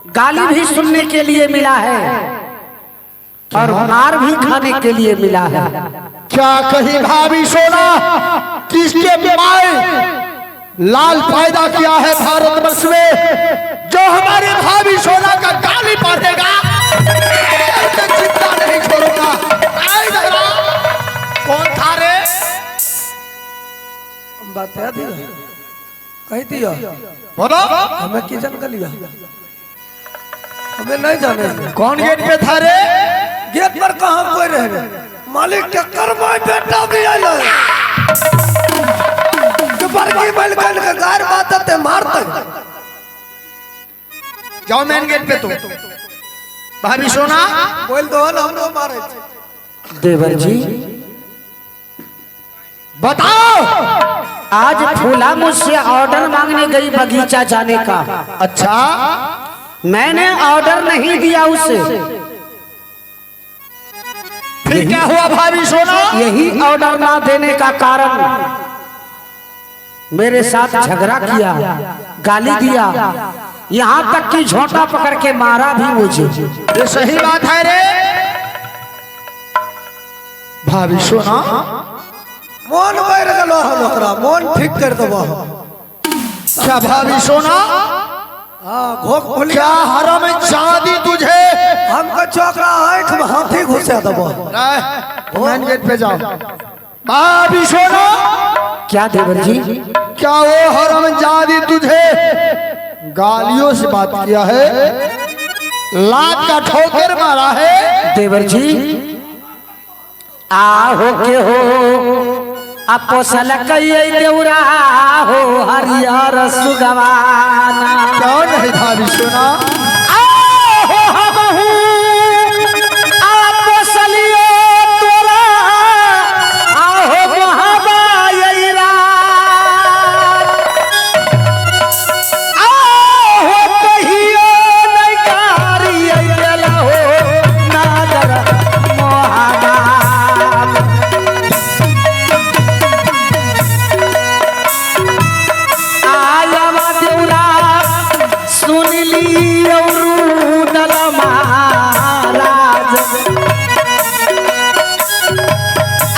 गाली भी सुनने के लिए मिला है और मार भी खाने के लिए मिला है। क्या कहीं भाभी सोना किसके माए लाल पैदा किया है भारतवर्ष में, जो हमारे भाभी सोना का गाली पढ़ेगा चिंता नहीं छोड़ूंगा। कौन था रे? बता दिया कही दिया बोलो हमें किचन का लिया हमें नहीं जाने। कौन गेट पे था रे? गेट पर कहाँ कोई रहे मालिक टक्कर मार बेटा भी आया बड़की बैल कल के गार बातते मारते। जाओ मेन गेट पे। तो भाभी सोना बोल दो हम लोग मारे देवर जी बताओ। आज फूला मुझसे ऑर्डर मांगने गई बगीचा जाने का। अच्छा मैंने ऑर्डर नहीं दिया उसे। फिर क्या हुआ भाभी सोना? यही ऑर्डर ना देने का कारण मेरे साथ झगड़ा किया, गाली दिया, यहाँ तक कि झोंटा पकड़ के मारा भी मुझे। ये सही बात है रे भाभी सोना? मोन बैर गलो हलोकरा मोन ठीक कर दबो। क्या भाभी सोना? हां घोक खोल क्या हरम चांदी तुझे? हमका चोकरा आंख में हाथी घुसा दबो। मेन गेट पे जाओ। भाभी सोना क्या देवर जी? क्या वो हरम जादी तुझे गालियों से बात किया है, लात का ठोकर मारा है? देवर जी आहो के हो अपोसल कई देवरा हो हरियर सुगवाना। क्यों नहीं भाभी सोना? आहो हम हूँ अपोसलियो तोरा आहो महाबा यईरा आहो कहियो नहीं कारी अइला हो नागर मोहाना। आयवा देवरा सुन ली औरू महाराज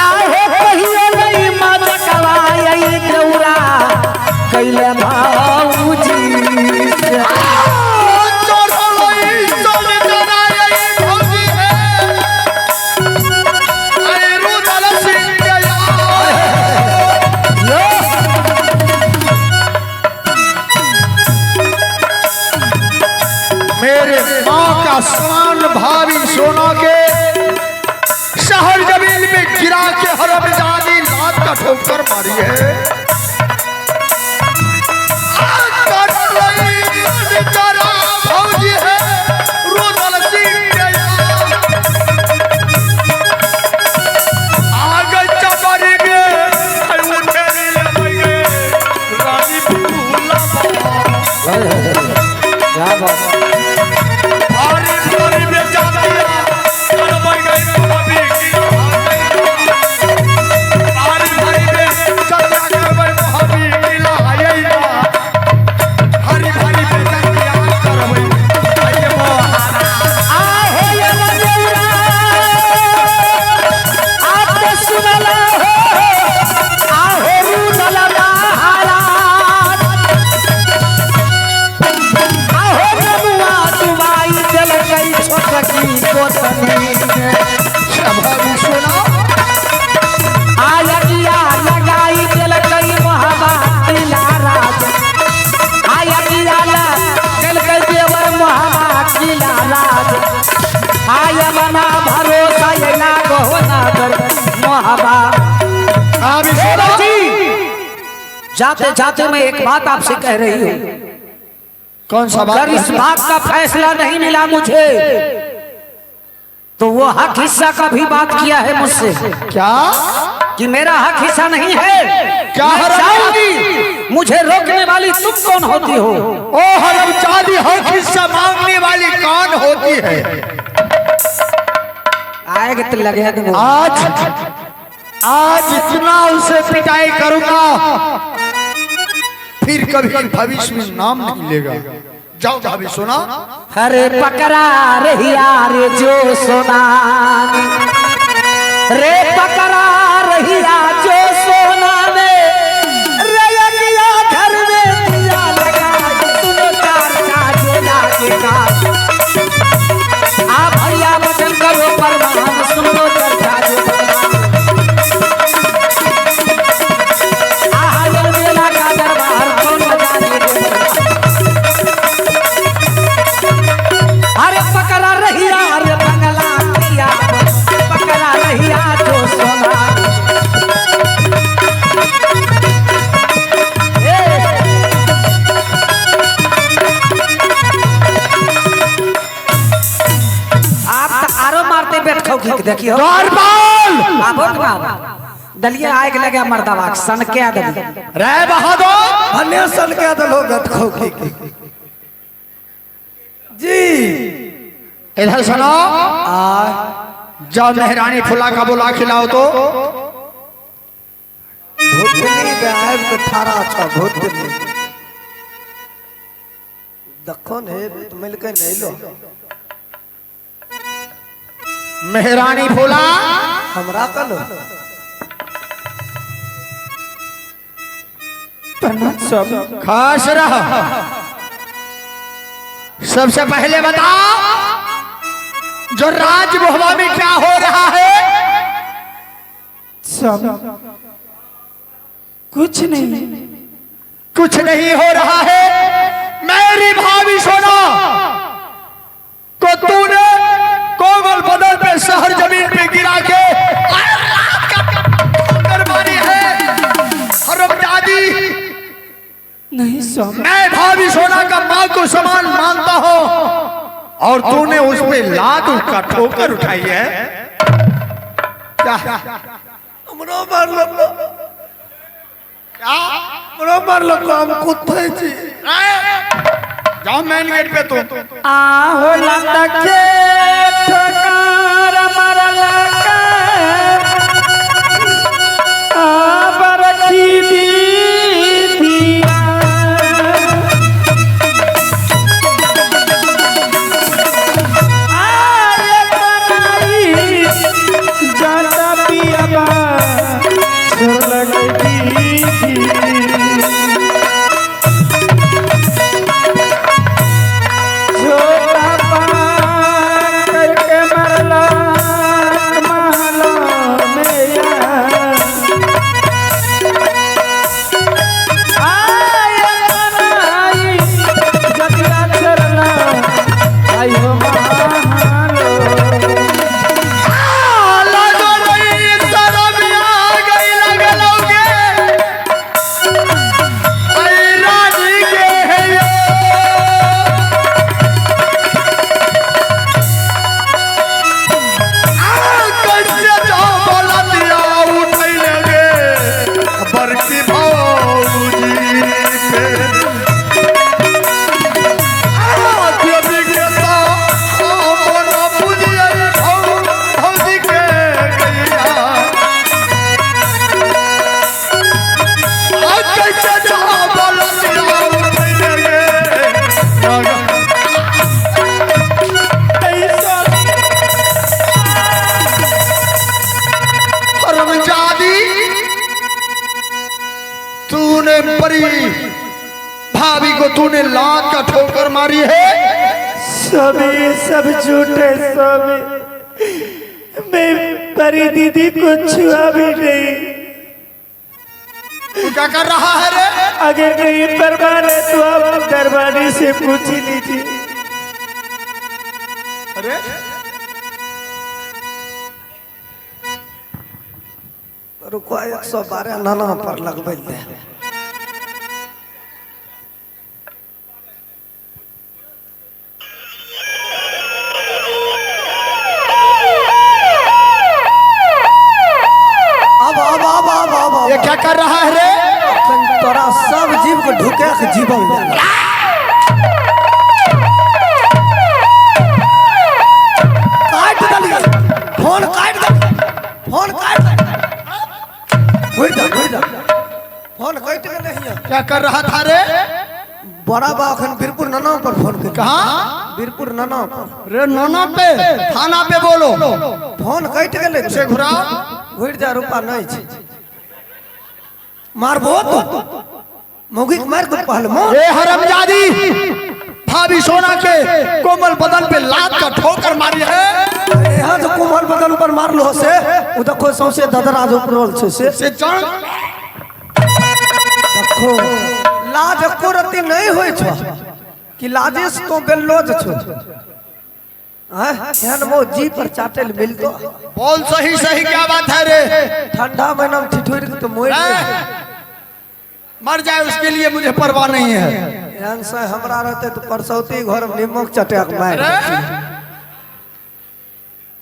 आहो कहियो नहीं मजकवाई देवरा कैले भाऊजी मेरे माँ का शान भाभी सोना के शहर जमीन में गिरा के हरम जादी लात का ठोकर मारी है। भौजी है रुदल सिंह के आगे चबर गे रानी फूला क्या बात जाते जाते मैं एक बात आपसे कह रही हूँ। कौन सा बात? अगर इस बात का फैसला नहीं मिला मुझे तो वो हक हिस्सा का भी बात किया है मुझसे। क्या? कि मेरा हक हिस्सा नहीं है। क्या मैं चाहूंगी मुझे रोकने वाली तुम कौन होती हो? ओ हरमजादी हक हिस्सा मांगने वाली कौन होती है? आएगा तो लगेगा। आज इतना उसे पिटाई करूंगा फिर कभी भविष्य में नाम नहीं लेगा। जाओ भाभी सोना। अरे पकड़ा रहिया रे जो सोना, रे पकड़ा रहिया जो सोना में, रैया घर में दिया लगा तूने चर्चा जो लागे का। आ भैया वचन करो परमान सुनो चर्चा जो मेला का दरबार कौन बजाने अरे पकड़ा रहिया रे बंगला किया, पकड़ा रहिया जो सोना। आप तो आरो मारते बैठ खो की देखियो दलिया आग लगे मर्दावा सन के दली रे बहादुर अन्य सन के दलो गट खो की जी। इधर सुनो, जाओ मेहरानी फुला का बुला खिलाओ तो। भूतनी गायब के ठारा अच्छा भूतनी दखो ने मिलके नहीं लो मेहरानी फुला हमरा कलो सब खास रहा। सबसे पहले बताओ जो राजभवन में क्या हो रहा है? कुछ नहीं, कुछ नहीं हो रहा है। मेरी भाभी सोना को तूने कोमल बदल पे शहर जमीन पे गिरा के करवानी है। हरमजादी नहीं सब मैं भाभी सोना का माँ को समान मानता हूँ और तूने उस पे लात का ठोकर उठाई है। क्या हमरो मार लो हमरो मार लो हम कुत्ते छी। जाओ मेन गेट पे तुम। आहो लंदके ठोकर मरला का आबर की दीदिया आरे बनाई जाता पियाबा छोड़ गई छोटा पार करके मरला महला में आया बनाई जगला चरला आई हो महालो लगो नहीं शरम आ गई लगलोगे अरे रानी के है ये। कैसे जाओ बोला दिया उठाई लगे बरकी भौजी पे देवी के साथ मोना पूजिए भौजी के गैया। कैसे जाओ बोला दिया उठाई लगे हरमजादी तूने परी भाभी को तूने लात का ठोकर मारी है। सब झूठे सब मैं परी दीदी को छुआ भी नहीं। तू क्या कर रहा है रे? अगर नहीं परवान है तो आप दरबारी से पूछ ही लीजिए। अरे रुको 112 नाना पर लगबै दे। अब ये क्या कर रहा है रे? तोरा सब जीव को ढुके के जीवन जाला। काट दलिया फोन काट दे फोन काट दे घुर जा फोन काट के नहीं है। क्या कर रहा था रे? बड़ा बा अखन बिरपुर नना पर फोन कर। कहाँ? वीरपुर नाना पर। रे नाना पे थाना पे बोलो। फोन कट गेले से घुरा घुर जा, रुपा नहीं छै। मारबो तो मौगी के मार के पहल मार। ए हरामजादी, भाभी सोना के कोमल बदन पे लात का ठोकर मारी है। यहाँ से कोमल बदन पर मारलो से उ देखो सौसे ददराज उपरोल छै से जान देखो लाज एको रति नहीं होय छ कि लाजे से तो बेलोज छ। हैं एहन मो जी पर चाटल मिलतो। बोल सही सही, क्या बात है रे? ठंडा महीना में ठिठुर के तो मोर मर जाए उसके लिए मुझे परवाह नहीं है। एहन से हमरा रहते तो परसौती घर में निमक चटक मार।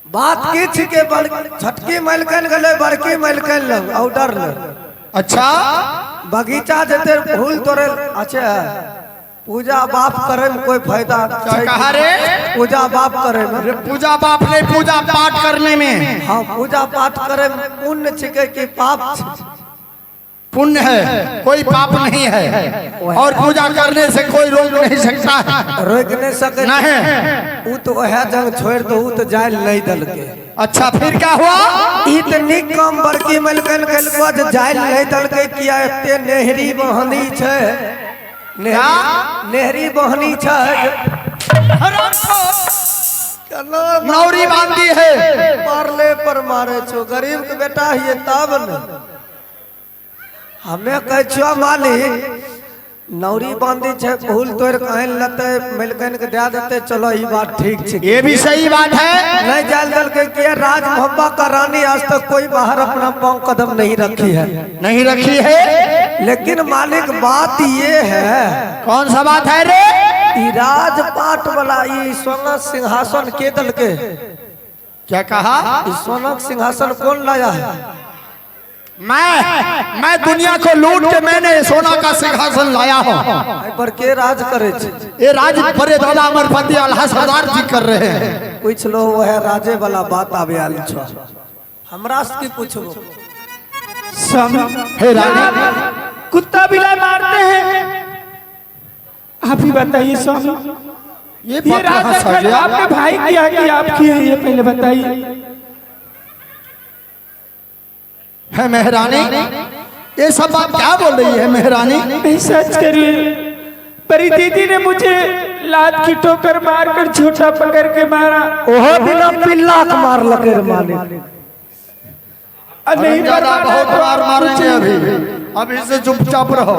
बात की छी के बड़ छटकी मलकन गले बड़की मलकन लग ऑर्डर ले। अच्छा बगीचा जते फूल तोड़े अच्छा पूजा बाप करे में कोई फायदा क्या कहा रे? पूजा बाप करे में। रे पूजा बाप ने पूजा पाठ करने में। हाँ पूजा पाठ करे में पुण्य छिके कि पाप छिके? पुण्य है, कोई पाप नहीं है। और पूजा करने से कोई रोक नहीं सकता है। रोक नहीं सके नहीं। उ तो वह जंग छोड़ दो, उ तो जाइल नहीं दल के। अच्छा फिर क्या हुआ? ई तो निक काम बड़की मलकन कलको जे जाइल नहीं दल के किया एते नेहरी बहनी छै। नेहरी बहनी छै नौरी बांधी है। मारले पर मारे छो, गरीब के बेटा ये तब न हमें कह छो मालिक नौरी बांधी छे फूल तोड़ कहन लते मलकन के दे देते, चलो ई बात ठीक छै। ये भी सही बात है। नहीं जाल दल के किया राज मोहब्बा का रानी आज तक कोई बाहर अपना पांव कदम नहीं रखी है। नहीं रखी है। लेकिन मालिक बात ये है, कौन सा बात है रे? ई राजपाट वाला ई सोना सिंहासन के दल के। क्या कहा? ई सोना सिंहासन कौन लाया है? मैं दुनिया को लूट के मैंने सोना का सिंहासन लाया हूँ। पर के राज करे छे? ये राज बड़े दादा अमरपति अल्लाह सरदार जी कर रहे हैं। कुछ लोग वो है राजे वाला बात आवे आल छो। हमरा से की पूछबो? हे रानी, कुत्ता बिलाई मारते हैं, आप ही बताइए स्वामी। ये ये राज दखल आपके भाई किया कि आपकी है, ये पहले बताइए। है मेहरानी, ये सब बात क्या बोल रही है मेहरानी? नहीं सच करिए, परी दीदी ने मुझे लात की ठोकर मारकर झूठा पकड़ के मारा। ओहो बिना पिल्ला के मार लगे रे मालिक। नहीं ज्यादा बहुत बार मारेंगे अभी से चुपचाप रहो।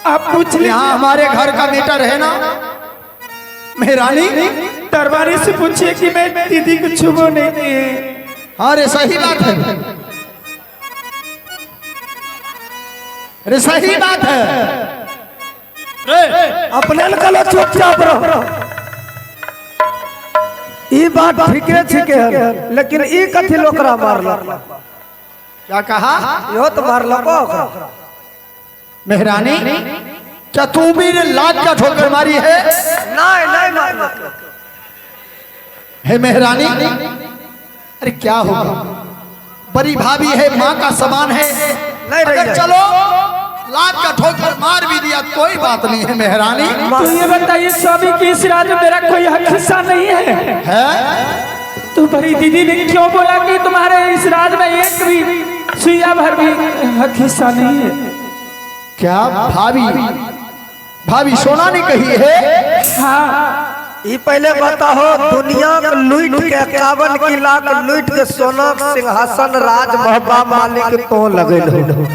आप पूछ लीजिए, यहाँ हमारे घर का मीटर है ना मेहरानी? दरबारी से पूछिए कि मैं दीदी को छुबो नहीं दिए। अरे सही बात है, अरे सही बात है। अपने लगा चुपचाप रहो। ई बात ठीके छिके है, लेकिन ई कथी लोकरा मारला? क्या कहा? यो तो मारला को मेहरानी, क्या तू भी ने लात का ठोकर मारी है? नहीं नहीं मारला। हे मेहरानी, अरे क्या होगा? बड़ी भाभी है, माँ का समान है। नहीं रही अगर है। चलो लात का ठोकर मार भी दिया कोई बात नहीं है मेहरानी। तो ये बताइए स्वामी कि इस राज में मेरा कोई हक हिस्सा नहीं है? है तो बड़ी दीदी ने क्यों बोला कि तुम्हारे इस राज में एक भी सुइया भर भी हक हिस्सा नहीं है? क्या भाभी सोना ने कही है? हाँ, ई पहले बताओ, दुनिया के लूट के 51 लाख लूट के सोना के सिंहासन राज महबा मालिक तो लगे हो।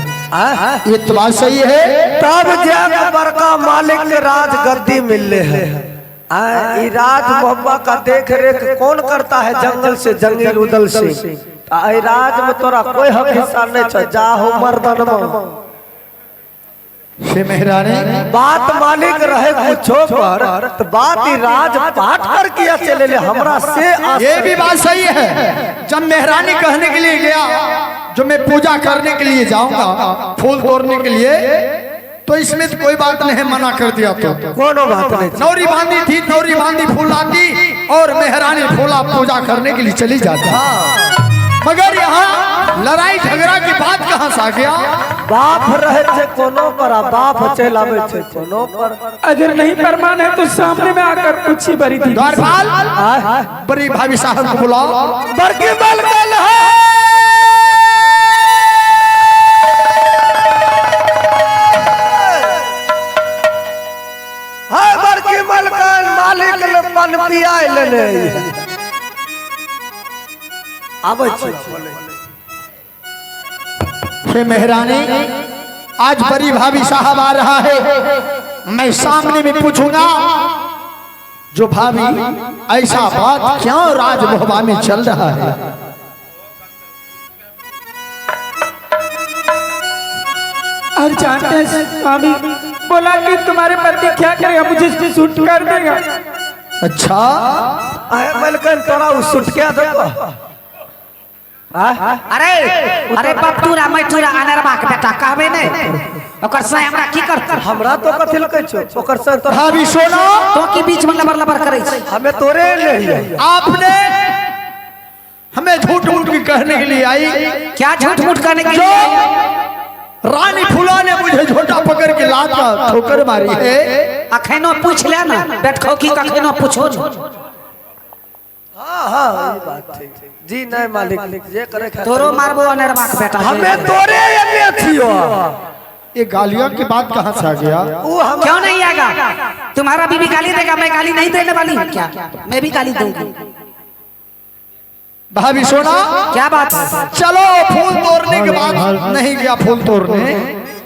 ये तो बात सही है। तब जाके बड़का मालिक के राज गद्दी मिलले है। ई राज महबा का देख रेख कौन करता है? जंगल से जंगल उदल से। आई राज में तोरा कोई हक हिस्सा नहीं छ, जाहो मर्दन में। हे मेहरानी, बात मालिक रहे कुछो पर तो बात ही राज पाठ कर किया चले ले हमरा से। ये भी बात सही है। जब मेहरानी कहने के लिए गया, जो मैं पूजा करने के लिए जाऊंगा फूल तोड़ने के लिए, तो इसमें तो कोई बात नहीं, मना कर दिया। तो कोनो बात नहीं। नौरी बांधी थी, नौरी बांधी फूल लाती और मेहरानी फूला पूजा करने के लिए चली जाती। मगर यहाँ लड़ाई झगड़ा की बात कहाँ से आ गया? बाप रहे थे कोनो पर आ बाप चल आवे थे कोनो पर। अगर नहीं प्रमाण है तो सामने में आकर पूछी बड़ी थी। द्वारपाल बड़ी भाभी साहब को बुलाओ। बड़की बलगल है बड़की बलगल मालिक ने पन पिया लेने आवे छे। हे मेहरानी, आज बड़ी भाभी साहब आ रहा है, मैं सामने में पूछूंगा जो भाभी ऐसा बात क्यों राजमहबा में चल रहा है? और जानते हैं स्वामी, बोला कि तुम्हारे पति क्या करेगा, मुझे इसमें शूट कर देगा। अच्छा मलकन तोरा उ सुट के दो। अरे अरे बबूरा मैठूरा अनरबा के बेटा कहबे ने ओकर से हमरा की करत? हमरा तो कथि लकै छो ओकर से तो भाभी सोना, तो के बीच में लबर लबर करे छै। हमें तोरे नहीं आपने हमें झूठ मूठ की कहने के लिए आई? क्या झूठ मूठ करने के लिए? रानी फूला ने मुझे झोटा पकड़ के लात का ठोकर मारी है। अखनो पूछ ले ना, बैठो की कखनो पूछो न। हां ये बात ठीक जी नहीं मालिक जे करे तोरो मारबो अनरबा के बेटा। हमें तोरे एने छियो। ये गालियों की बात कहाँ से आ गया? वो हम क्यों नहीं आएगा? तुम्हारा बीवी गाली देगा, मैं गाली नहीं देने वाली हूं क्या? मैं भी गाली दूंगी। भाभी सोना, क्या बात है? चलो फूल तोड़ने के बाद नहीं गया फूल तोड़ने,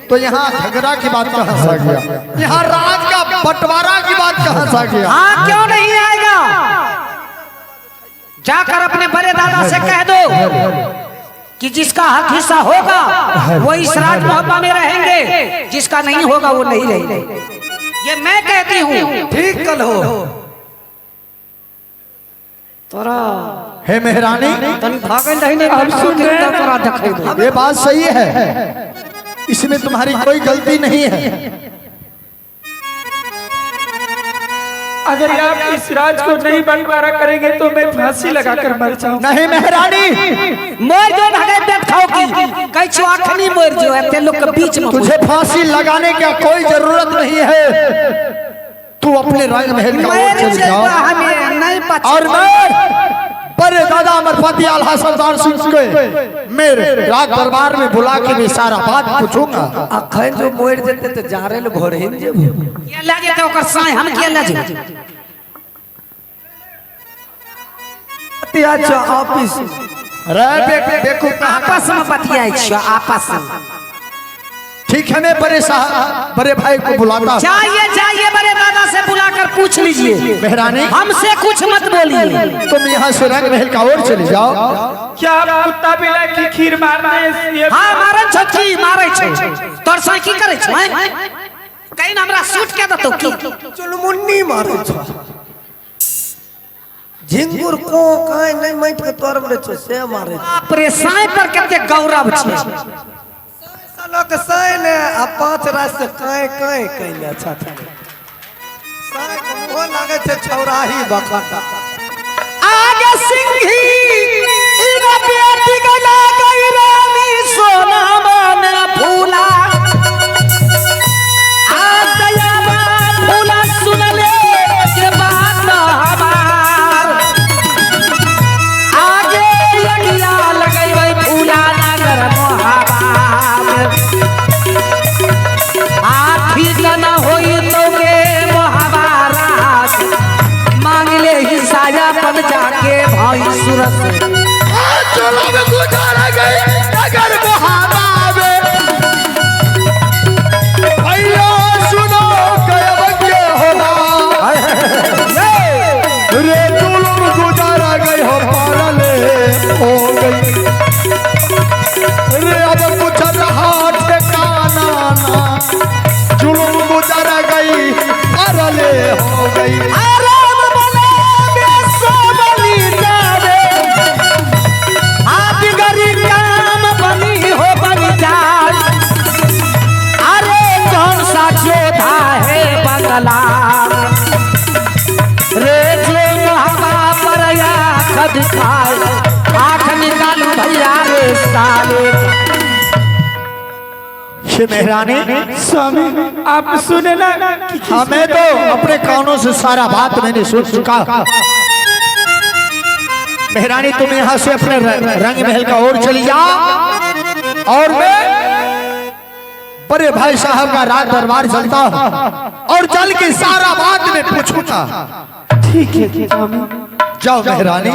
तो यहाँ झगड़ा की बात कहाँ से आ गया? यहाँ राज का बंटवारा की बात कहाँ से आ गया? हाँ क्यों नहीं आएगा? जाकर अपने बड़े दादा से कह दो कि जिसका हक हिस्सा होगा वो इस राजमहबा में रहेंगे, जिसका नहीं होगा वो नहीं रहेंगे। ये मैं कहती हूँ। ठीक कल हो तोरा हे मेहरानी, तन भागल नहीं ने अब सुन के तोरा दिखाई दो। ये बात सही है, इसमें तुम्हारी कोई गलती नहीं है। अगर आप इस राज को नहीं बंटवारा करेंगे तो मैं फांसी लगाकर मर जाऊंगा। नहीं मेहरानी, मोर जो भगे पेट खाओ की कह छो अखनी मोर जो एते लोग के बीच में तुझे फांसी लगाने की कोई जरूरत नहीं है। तू अपने राजमहल का ओर चल जाओ। हमें नहीं पता। और मैं बड़े दादा अमरपति आला सरदार सिंह के मेरे राज दरबार में बुला के भी सारा बात पूछूंगा। अखन जो मोर जेते त जारे ल भोर हिन जे ये लागे तो ओकर साय हम के ले जे। अच्छा ऑफिस रे देखो आपस में बतियाई छ आपस में। ठीक है, मैं बड़े भाई को बुलाता हूं। जाइए बड़े दादा से बुलाकर पूछ लीजिए। मेहरानी, हमसे कुछ मत बोलिए। तुम यहाँ से राजमहल का ओर चले जाओ। क्या आप कुत्ता बिलाई की खीर मारना है? हाँ मारन छकी मारे छै। तोर साय की करे छै? कहीं हमरा शूट के दतो की? चुलमुन्नी मारे छ। झिंगुर को काई नहीं मैट के तोर में छ से मारे। बाप रे, साय पर कते गौरव छै। लोग साय ने आ 5 रात से काई काई कहले अच्छा था। साय को मोह लागे छे छौराही बखटा। आगे सिंही इगा बेटी गला गई रानी सोना मन फूला। आ दया फूला सुन ले के बात हमार। आगे लगिया लगई वही फूला नगर मोहबाब। आखी न होई तो के मोहबारात मांग ले ही साया बन जाके भाई सूरत। चलो में गुजारा गई अगर मोहबाब। भैया सुनो कब के होगा रे, जुल्म गुजारा गई हो पारले हो गई रे। अब कुछ रहा ठिकाना ना, जुल्म गुजारा गई पारले हो गई। आराम बने बेसो बनी जावे। आप गरी काम बनी हो बनी जाए। अरे कौन सा जोधा है बंगला रे जो हवा पर या खद खाए। आँख निकालू भैया डाले। ये मेहरानी स्वामी आप सुने ना कि हमें तो अपने कानों से सारा बात मैंने सुन चुका। मेहरानी तुम यहाँ से अपने रंग महल का ओर चली जा और मैं बड़े भाई साहब का राज दरबार चलता हूँ और चल के सारा बात में पूछूंगा। ठीक है स्वामी। जाओ मेहरानी।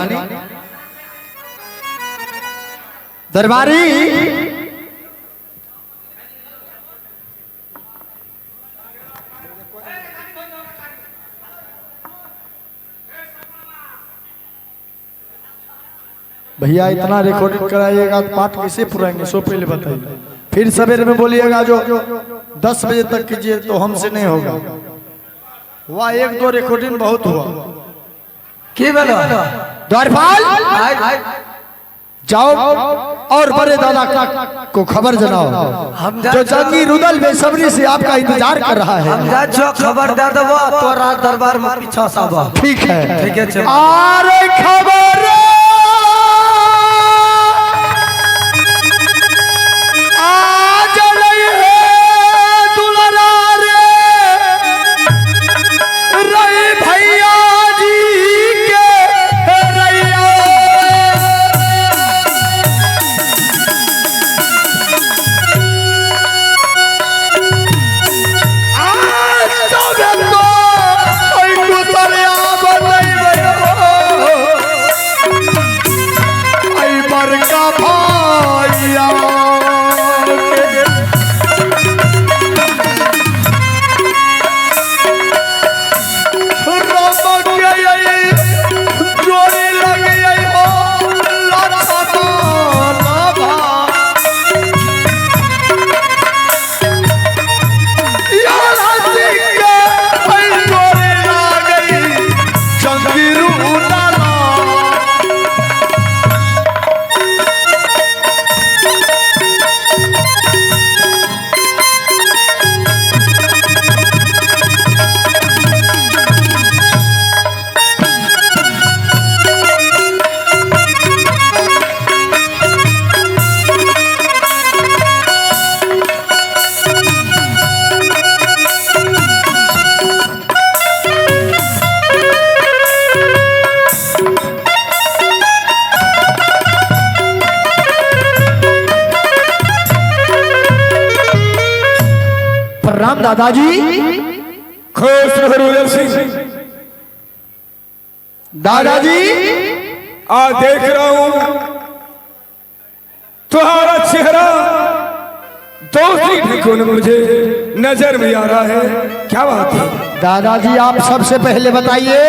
दरबारी भैया इतना रिकॉर्डिंग कराइएगा तो पाठ कैसे पुराएंगे, सो पहले बताइए। फिर सवेरे में बोलिएगा जो 10 बजे तक कीजिए तो हमसे नहीं होगा। वह 1-2 रिकॉर्डिंग बहुत हुआ। की बोलो द्वारपाल जाओ और बड़े दादा को खबर जनाओ जो जंगी रुदल बेसब्री से आपका इंतजार कर रहा है। हम जा जो खबर दे देबो तो राज दरबार में पीछा साबा। ठीक है ठीक है चल। अरे खबर आज नहीं है दुलारा रे रही भैया जी के रैया। आज जब तो कोई गुजरिया बनई भयो आई बड़का भैया जोड़ी लग गई हो प्रणाम दादाजी। खुश रहो रुदल सिंह। दादाजी आज देख रहा हूं तुम्हारा चेहरा दूसरी ढंगों में मुझे नजर में आ रहा है। क्या बात है दादाजी आप सबसे पहले बताइए